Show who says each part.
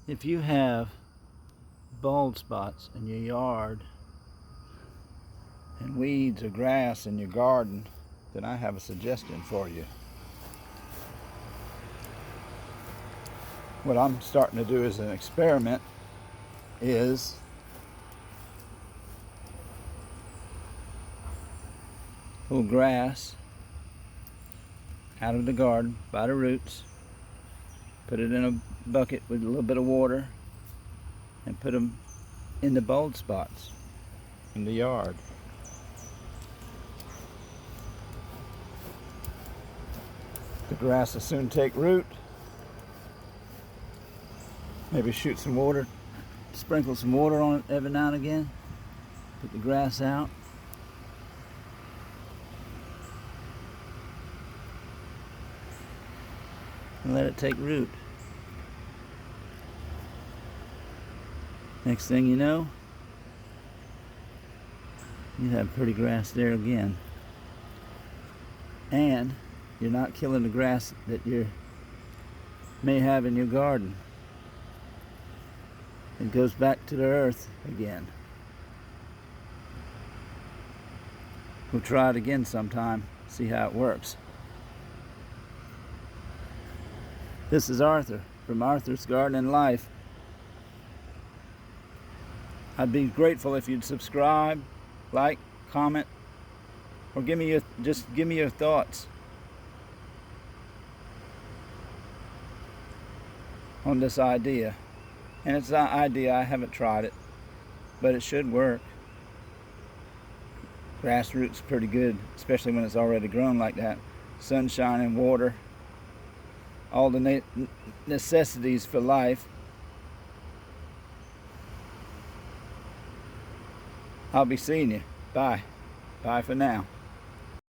Speaker 1: If you have bald spots in your yard and weeds or grass in your garden, then I have a suggestion for you. What I'm starting to do as an experiment is pull grass out of the garden by the roots, put it in a bucket with a little bit of water, and put them in the bald spots in the yard. The grass will soon take root. Maybe shoot some water, sprinkle some water on it every now and again. Put the grass out. And let it take root. Next thing you know, you have pretty grass there again. And you're not killing the grass that you may have in your garden. It goes back to the earth again. We'll try it again sometime, see how it works. This is Arthur from Arthur's Garden and Life. I'd be grateful if you'd subscribe, like, comment, or give me your thoughts on this idea. And it's an idea, I haven't tried it, but it should work. Grass roots pretty good, especially when it's already grown like that. Sunshine and water, all the necessities for life. I'll be seeing you. Bye. Bye for now.